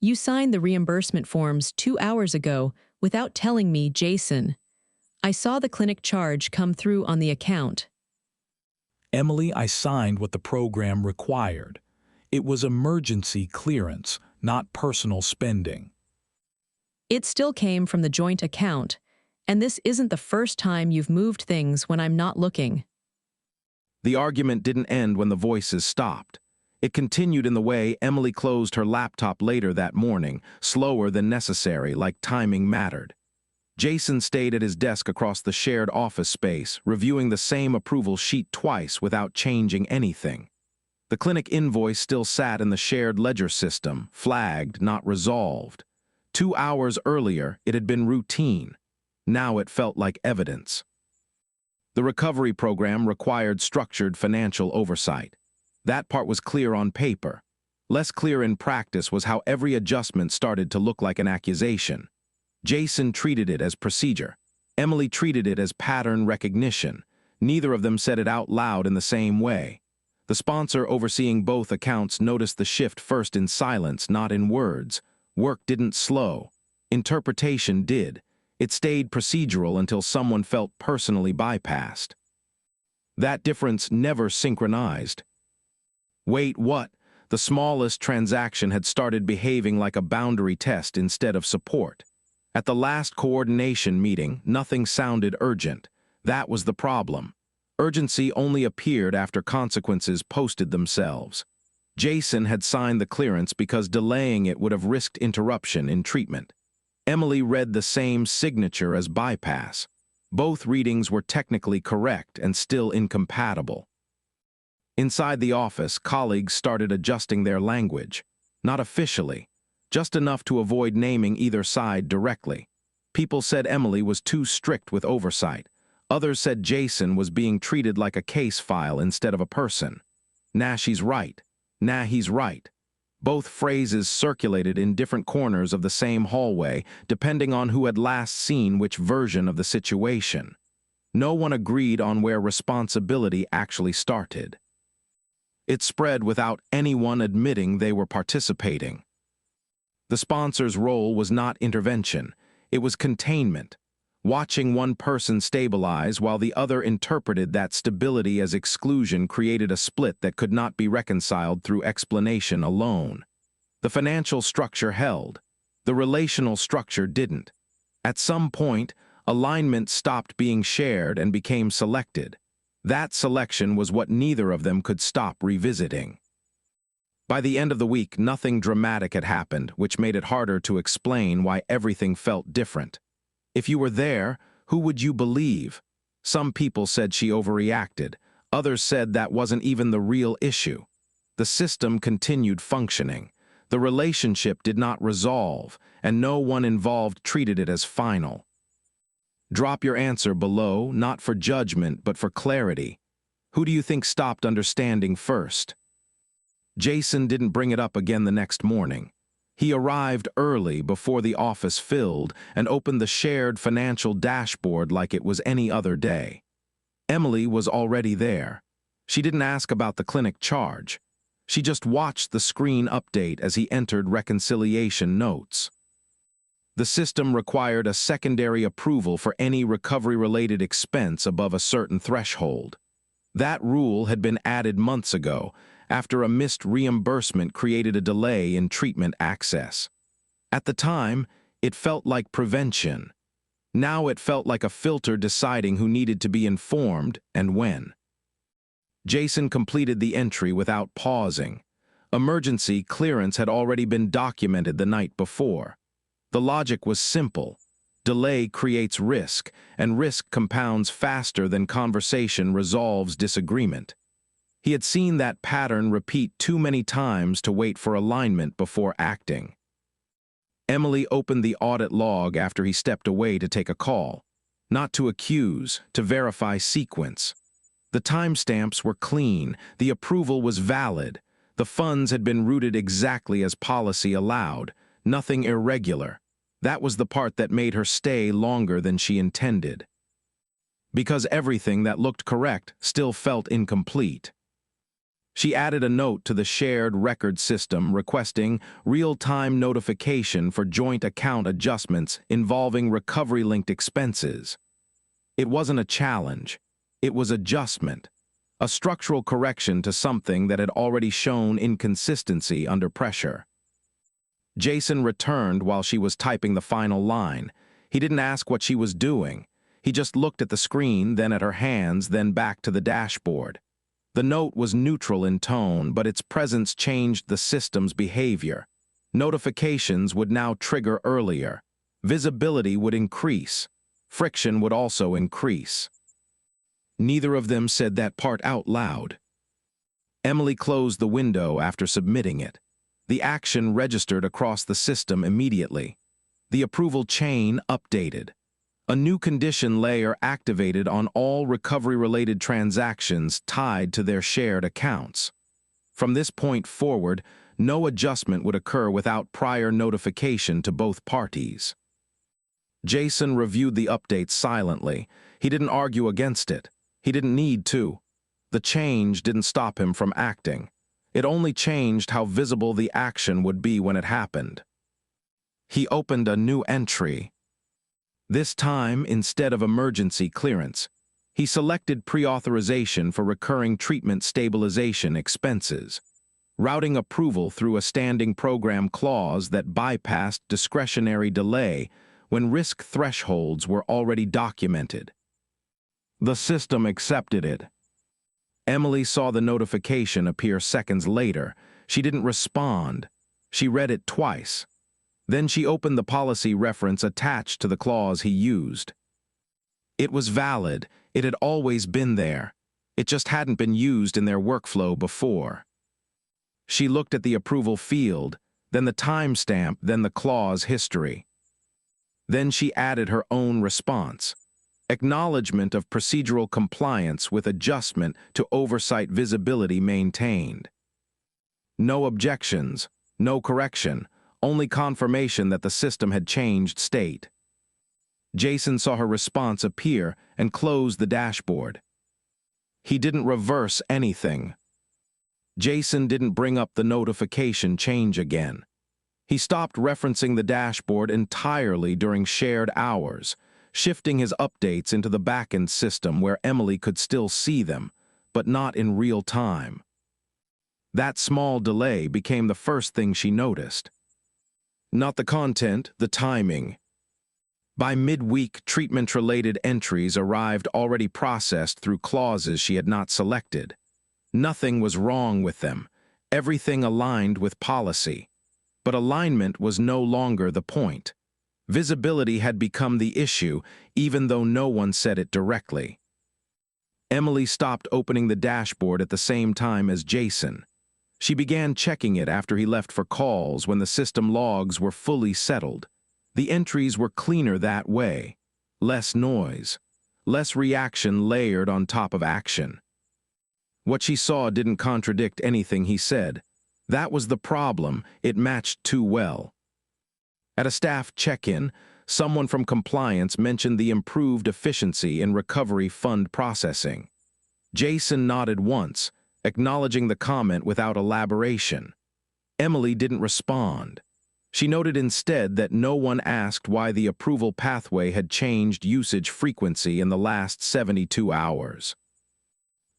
You signed the reimbursement forms 2 hours ago without telling me, Jason. I saw the clinic charge come through on the account. Emily, I signed what the program required. It was emergency clearance, not personal spending. It still came from the joint account, and this isn't the first time you've moved things when I'm not looking. The argument didn't end when the voices stopped. It continued in the way Emily closed her laptop later that morning, slower than necessary, like timing mattered. Jason stayed at his desk across the shared office space, reviewing the same approval sheet twice without changing anything. The clinic invoice still sat in the shared ledger system, flagged, not resolved. 2 hours earlier, it had been routine. Now it felt like evidence. The recovery program required structured financial oversight. That part was clear on paper. Less clear in practice was how every adjustment started to look like an accusation. Jason treated it as procedure. Emily treated it as pattern recognition. Neither of them said it out loud in the same way. The sponsor overseeing both accounts noticed the shift first in silence, not in words. Work didn't slow. Interpretation did. It stayed procedural until someone felt personally bypassed. That difference never synchronized. Wait, what? The smallest transaction had started behaving like a boundary test instead of support. At the last coordination meeting, nothing sounded urgent. That was the problem. Urgency only appeared after consequences posted themselves. Jason had signed the clearance because delaying it would have risked interruption in treatment. Emily read the same signature as bypass. Both readings were technically correct and still incompatible. Inside the office, colleagues started adjusting their language. Not officially, just enough to avoid naming either side directly. People said Emily was too strict with oversight. Others said Jason was being treated like a case file instead of a person. Nah, she's right. Nah, he's right. Both phrases circulated in different corners of the same hallway, depending on who had last seen which version of the situation. No one agreed on where responsibility actually started. It spread without anyone admitting they were participating. The sponsor's role was not intervention. It was containment, watching one person stabilize while the other interpreted that stability as exclusion created a split that could not be reconciled through explanation alone. The financial structure held. The relational structure didn't. At some point, alignment stopped being shared and became selected. That selection was what neither of them could stop revisiting. By the end of the week, nothing dramatic had happened, which made it harder to explain why everything felt different. If you were there, who would you believe? Some people said she overreacted. Others said that wasn't even the real issue. The system continued functioning. The relationship did not resolve, and no one involved treated it as final. Drop your answer below, not for judgment, but for clarity. Who do you think stopped understanding first? Jason didn't bring it up again the next morning. He arrived early before the office filled and opened the shared financial dashboard like it was any other day. Emily was already there. She didn't ask about the clinic charge. She just watched the screen update as he entered reconciliation notes. The system required a secondary approval for any recovery-related expense above a certain threshold. That rule had been added months ago, after a missed reimbursement created a delay in treatment access. At the time, it felt like prevention. Now it felt like a filter deciding who needed to be informed and when. Jason completed the entry without pausing. Emergency clearance had already been documented the night before. The logic was simple. Delay creates risk, and risk compounds faster than conversation resolves disagreement. He had seen that pattern repeat too many times to wait for alignment before acting. Emily opened the audit log after he stepped away to take a call. Not to accuse, to verify sequence. The timestamps were clean, the approval was valid, the funds had been routed exactly as policy allowed, nothing irregular. That was the part that made her stay longer than she intended. Because everything that looked correct still felt incomplete. She added a note to the shared record system requesting real-time notification for joint account adjustments involving recovery-linked expenses. It wasn't a challenge. It was adjustment, a structural correction to something that had already shown inconsistency under pressure. Jason returned while she was typing the final line. He didn't ask what she was doing. He just looked at the screen, then at her hands, then back to the dashboard. The note was neutral in tone, but its presence changed the system's behavior. Notifications would now trigger earlier. Visibility would increase. Friction would also increase. Neither of them said that part out loud. Emily closed the window after submitting it. The action registered across the system immediately. The approval chain updated. A new condition layer activated on all recovery-related transactions tied to their shared accounts. From this point forward, no adjustment would occur without prior notification to both parties. Jason reviewed the update silently. He didn't argue against it. He didn't need to. The change didn't stop him from acting. It only changed how visible the action would be when it happened. He opened a new entry. This time, instead of emergency clearance, he selected pre-authorization for recurring treatment stabilization expenses, routing approval through a standing program clause that bypassed discretionary delay when risk thresholds were already documented. The system accepted it. Emily saw the notification appear seconds later. She didn't respond. She read it twice. Then she opened the policy reference attached to the clause he used. It was valid. It had always been there. It just hadn't been used in their workflow before. She looked at the approval field, then the timestamp, then the clause history. Then she added her own response. Acknowledgement of procedural compliance with adjustment to oversight visibility maintained. No objections, no correction, only confirmation that the system had changed state. Jason saw her response appear and closed the dashboard. He didn't reverse anything. Jason didn't bring up the notification change again. He stopped referencing the dashboard entirely during shared hours, shifting his updates into the backend system where Emily could still see them, but not in real time. That small delay became the first thing she noticed. Not the content, the timing. By midweek, treatment-related entries arrived already processed through clauses she had not selected. Nothing was wrong with them. Everything aligned with policy. But alignment was no longer the point. Visibility had become the issue, even though no one said it directly. Emily stopped opening the dashboard at the same time as Jason. She began checking it after he left for calls when the system logs were fully settled. The entries were cleaner that way. Less noise. Less reaction layered on top of action. What she saw didn't contradict anything he said. That was the problem. It matched too well. At a staff check-in, someone from compliance mentioned the improved efficiency in recovery fund processing. Jason nodded once, acknowledging the comment without elaboration. Emily didn't respond. She noted instead that no one asked why the approval pathway had changed usage frequency in the last 72 hours.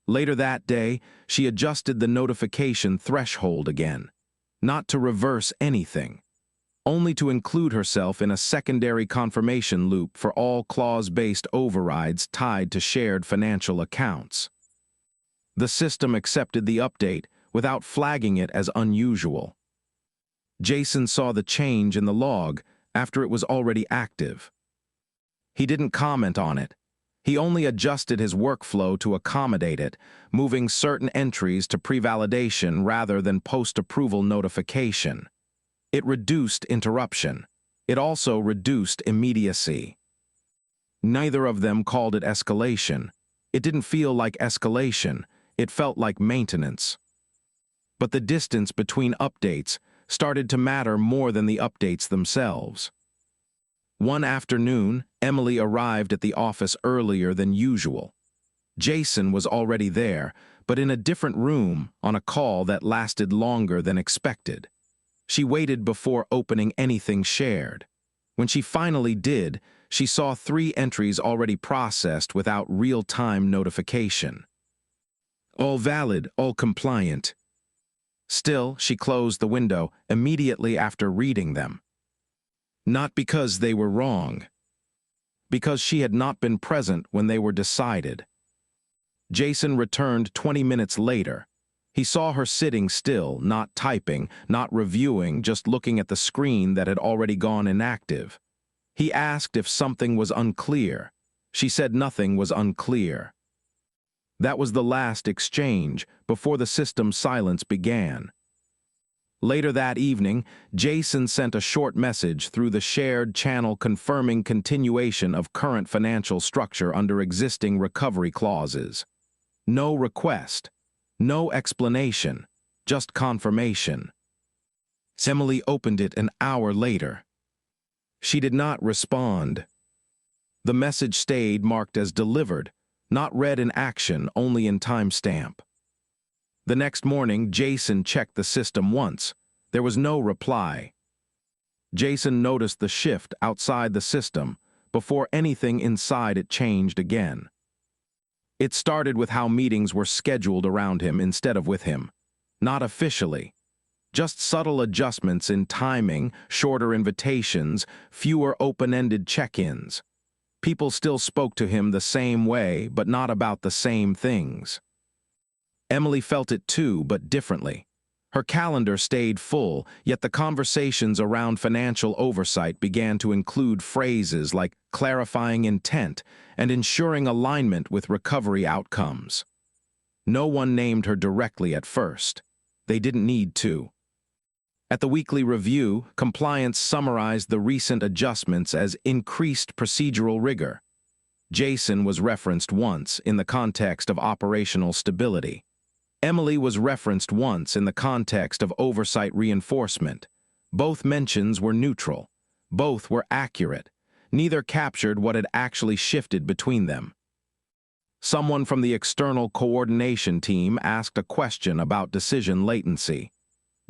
Later that day, she adjusted the notification threshold again, not to reverse anything, only to include herself in a secondary confirmation loop for all clause-based overrides tied to shared financial accounts. The system accepted the update without flagging it as unusual. Jason saw the change in the log after it was already active. He didn't comment on it. He only adjusted his workflow to accommodate it, moving certain entries to pre-validation rather than post-approval notification. It reduced interruption. It also reduced immediacy. Neither of them called it escalation. It didn't feel like escalation. It felt like maintenance. But the distance between updates started to matter more than the updates themselves. One afternoon, Emily arrived at the office earlier than usual. Jason was already there, but in a different room on a call that lasted longer than expected. She waited before opening anything shared. When she finally did, she saw 3 entries already processed without real-time notification. All valid, all compliant. Still, she closed the window immediately after reading them. Not because they were wrong. Because she had not been present when they were decided. Jason returned 20 minutes later. He saw her sitting still, not typing, not reviewing, just looking at the screen that had already gone inactive. He asked if something was unclear. She said nothing was unclear. That was the last exchange before the system's silence began. Later that evening, Jason sent a short message through the shared channel confirming continuation of current financial structure under existing recovery clauses. No request, no explanation, just confirmation. Emily opened it an hour later. She did not respond. The message stayed marked as delivered, not read in action, only in timestamp. The next morning, Jason checked the system once. There was no reply. Jason noticed the shift outside the system before anything inside it changed again. It started with how meetings were scheduled around him instead of with him. Not officially. Just subtle adjustments in timing, shorter invitations, fewer open-ended check-ins. People still spoke to him the same way, but not about the same things. Emily felt it too, but differently. Her calendar stayed full, yet the conversations around financial oversight began to include phrases like clarifying intent and ensuring alignment with recovery outcomes. No one named her directly at first. They didn't need to. At the weekly review, compliance summarized the recent adjustments as increased procedural rigor. Jason was referenced once in the context of operational stability. Emily was referenced once in the context of oversight reinforcement. Both mentions were neutral. Both were accurate. Neither captured what had actually shifted between them. Someone from the external coordination team asked a question about decision latency.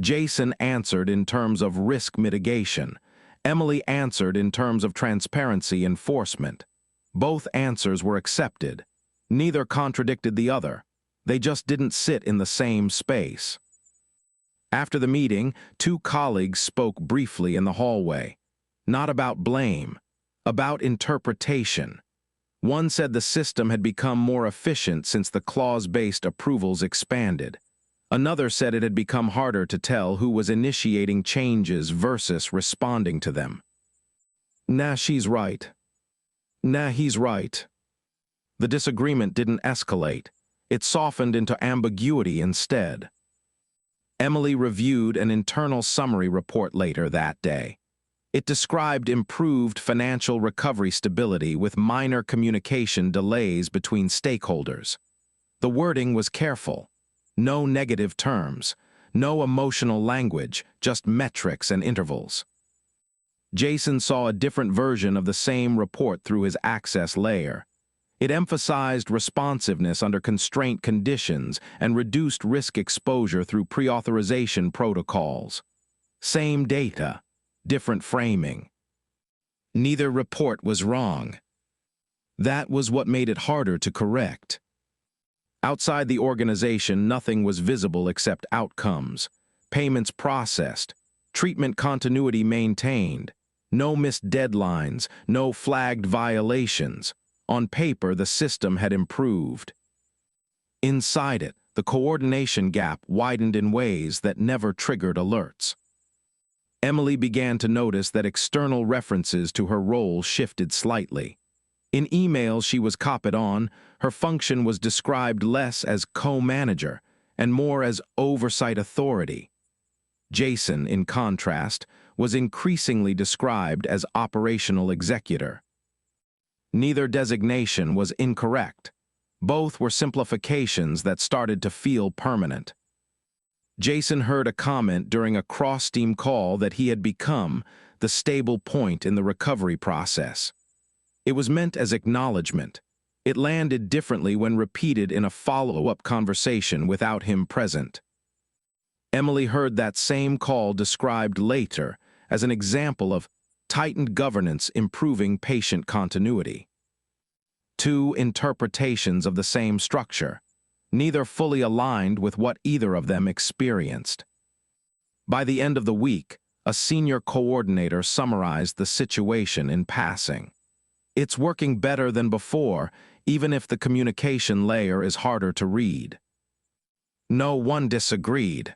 Jason answered in terms of risk mitigation. Emily answered in terms of transparency enforcement. Both answers were accepted. Neither contradicted the other. They just didn't sit in the same space. After the meeting, 2 colleagues spoke briefly in the hallway. Not about blame, about interpretation. One said the system had become more efficient since the clause-based approvals expanded. Another said it had become harder to tell who was initiating changes versus responding to them. Nah, she's right. Nah, he's right. The disagreement didn't escalate. It softened into ambiguity instead. Emily reviewed an internal summary report later that day. It described improved financial recovery stability with minor communication delays between stakeholders. The wording was careful. No negative terms, no emotional language, just metrics and intervals. Jason saw a different version of the same report through his access layer. It emphasized responsiveness under constraint conditions and reduced risk exposure through pre-authorization protocols. Same data, different framing. Neither report was wrong. That was what made it harder to correct. Outside the organization, nothing was visible except outcomes, payments processed, treatment continuity maintained, no missed deadlines, no flagged violations. On paper, the system had improved. Inside it, the coordination gap widened in ways that never triggered alerts. Emily began to notice that external references to her role shifted slightly. In emails she was copied on, her function was described less as co-manager and more as oversight authority. Jason, in contrast, was increasingly described as operational executor. Neither designation was incorrect. Both were simplifications that started to feel permanent. Jason heard a comment during a cross-team call that he had become the stable point in the recovery process. It was meant as acknowledgement. It landed differently when repeated in a follow-up conversation without him present. Emily heard that same call described later as an example of tightened governance improving patient continuity. Two interpretations of the same structure, neither fully aligned with what either of them experienced. By the end of the week, a senior coordinator summarized the situation in passing. It's working better than before, even if the communication layer is harder to read. No one disagreed.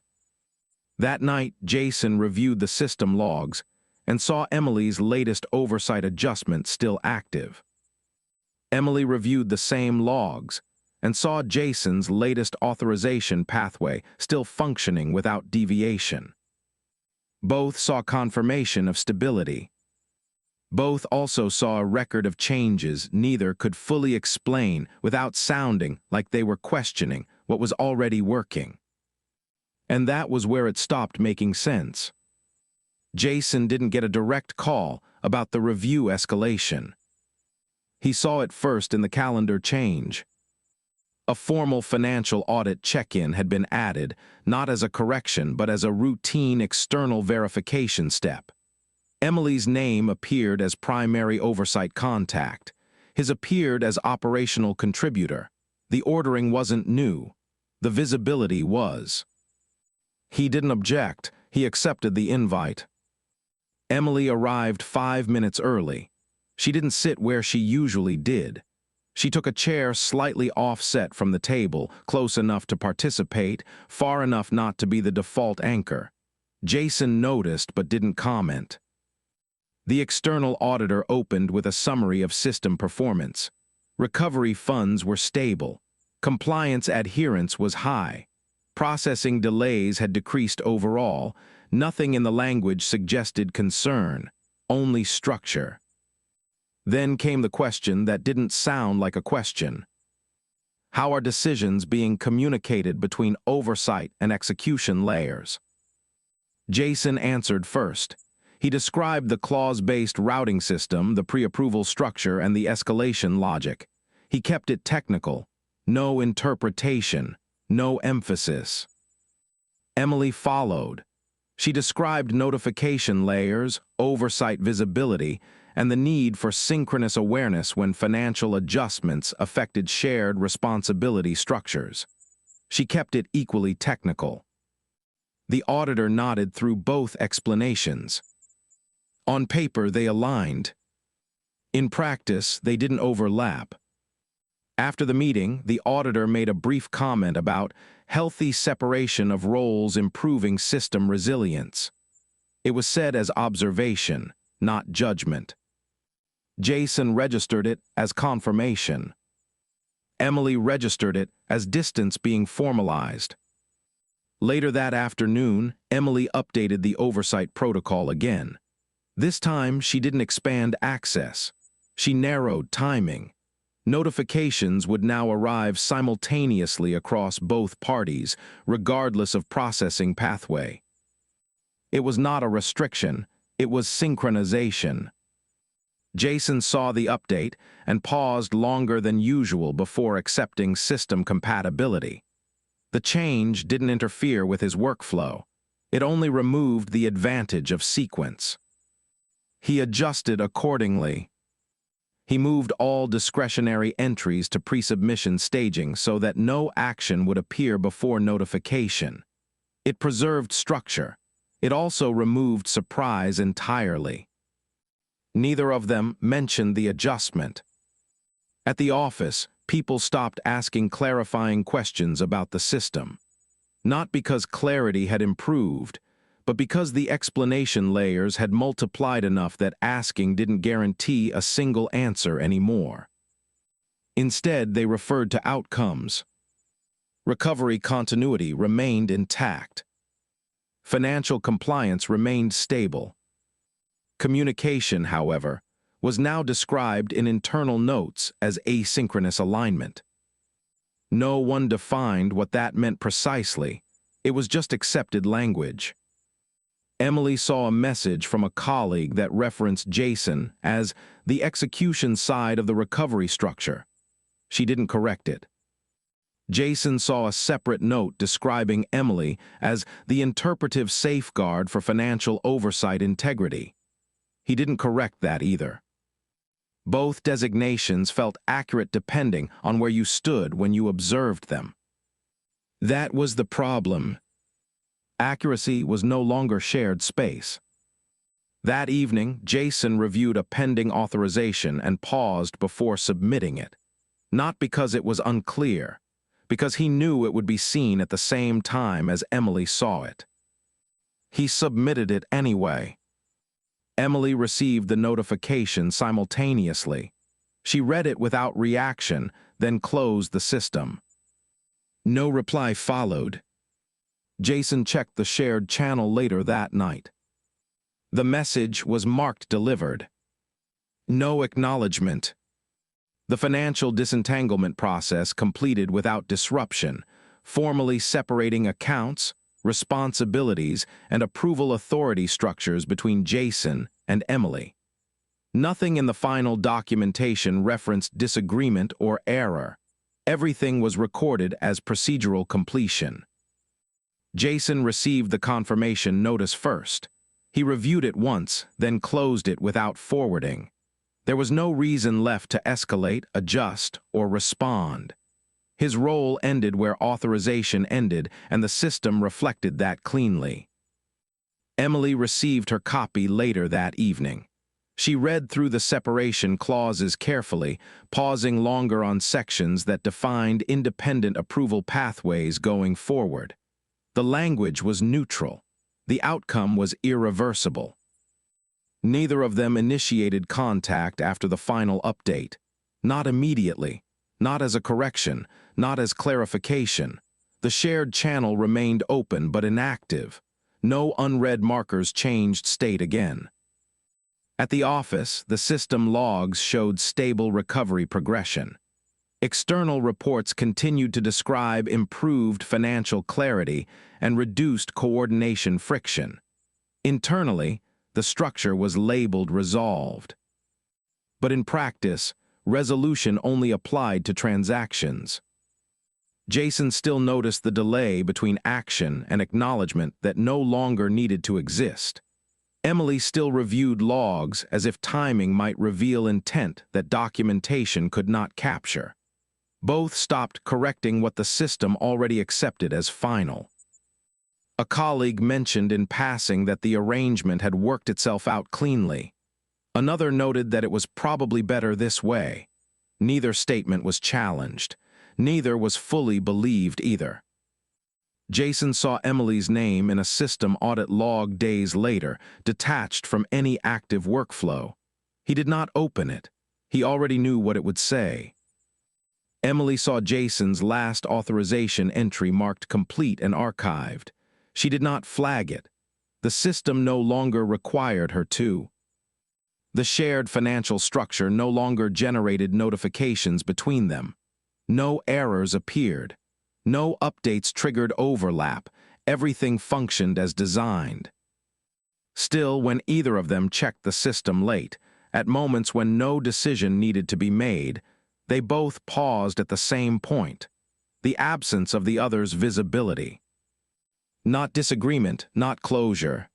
That night, Jason reviewed the system logs and saw Emily's latest oversight adjustment still active. Emily reviewed the same logs and saw Jason's latest authorization pathway still functioning without deviation. Both saw confirmation of stability. Both also saw a record of changes neither could fully explain without sounding like they were questioning what was already working. And that was where it stopped making sense. Jason didn't get a direct call about the review escalation. He saw it first in the calendar change. A formal financial audit check-in had been added, not as a correction but as a routine external verification step. Emily's name appeared as primary oversight contact. His appeared as operational contributor. The ordering wasn't new. The visibility was. He didn't object. He accepted the invite. Emily arrived 5 minutes early. She didn't sit where she usually did. She took a chair slightly offset from the table, close enough to participate, far enough not to be the default anchor. Jason noticed but didn't comment. The external auditor opened with a summary of system performance. Recovery funds were stable. Compliance adherence was high. Processing delays had decreased overall. Nothing in the language suggested concern, only structure. Then came the question that didn't sound like a question. How are decisions being communicated between oversight and execution layers? Jason answered first. He described the clause-based routing system, the pre-approval structure, and the escalation logic. He kept it technical. No interpretation, no emphasis. Emily followed. She described notification layers, oversight visibility, and the need for synchronous awareness when financial adjustments affected shared responsibility structures. She kept it equally technical. The auditor nodded through both explanations. On paper, they aligned. In practice, they didn't overlap. After the meeting, the auditor made a brief comment about healthy separation of roles improving system resilience. It was said as observation, not judgment. Jason registered it as confirmation. Emily registered it as distance being formalized. Later that afternoon, Emily updated the oversight protocol again. This time, she didn't expand access. She narrowed timing. Notifications would now arrive simultaneously across both parties, regardless of processing pathway. It was not a restriction, it was synchronization. Jason saw the update and paused longer than usual before accepting system compatibility. The change didn't interfere with his workflow. It only removed the advantage of sequence. He adjusted accordingly. He moved all discretionary entries to pre-submission staging so that no action would appear before notification. It preserved structure. It also removed surprise entirely. Neither of them mentioned the adjustment. At the office, people stopped asking clarifying questions about the system. Not because clarity had improved, but because the explanation layers had multiplied enough that asking didn't guarantee a single answer anymore. Instead, they referred to outcomes. Recovery continuity remained intact. Financial compliance remained stable. Communication, however, was now described in internal notes as asynchronous alignment. No one defined what that meant precisely. It was just accepted language. Emily saw a message from a colleague that referenced Jason as the execution side of the recovery structure. She didn't correct it. Jason saw a separate note describing Emily as the interpretive safeguard for financial oversight integrity. He didn't correct that either. Both designations felt accurate depending on where you stood when you observed them. That was the problem. Accuracy was no longer shared space. That evening, Jason reviewed a pending authorization and paused before submitting it. Not because it was unclear, because he knew it would be seen at the same time as Emily saw it. He submitted it anyway. Emily received the notification simultaneously. She read it without reaction, then closed the system. No reply followed. Jason checked the shared channel later that night. The message was marked delivered. No acknowledgement. The financial disentanglement process completed without disruption, formally separating accounts, responsibilities, and approval authority structures between Jason and Emily. Nothing in the final documentation referenced disagreement or error. Everything was recorded as procedural completion. Jason received the confirmation notice first. He reviewed it once, then closed it without forwarding. There was no reason left to escalate, adjust, or respond. His role ended where authorization ended, and the system reflected that cleanly. Emily received her copy later that evening. She read through the separation clauses carefully, pausing longer on sections that defined independent approval pathways going forward. The language was neutral. The outcome was irreversible. Neither of them initiated contact after the final update. Not immediately, not as a correction, not as clarification. The shared channel remained open but inactive. No unread markers changed state again. At the office, the system logs showed stable recovery progression. External reports continued to describe improved financial clarity and reduced coordination friction. Internally, the structure was labeled resolved. But in practice, resolution only applied to transactions. Jason still noticed the delay between action and acknowledgement that no longer needed to exist. Emily still reviewed logs as if timing might reveal intent that documentation could not capture. Both stopped correcting what the system already accepted as final. A colleague mentioned in passing that the arrangement had worked itself out cleanly. Another noted that it was probably better this way. Neither statement was challenged. Neither was fully believed either. Jason saw Emily's name in a system audit log days later, detached from any active workflow. He did not open it. He already knew what it would say. Emily saw Jason's last authorization entry marked complete and archived. She did not flag it. The system no longer required her to. The shared financial structure no longer generated notifications between them. No errors appeared. No updates triggered overlap. Everything functioned as designed. Still, when either of them checked the system late, at moments when no decision needed to be made, they both paused at the same point, the absence of the other's visibility. Not disagreement, not closure.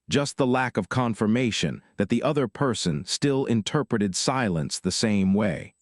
Just the lack of confirmation that the other person still interpreted silence the same way.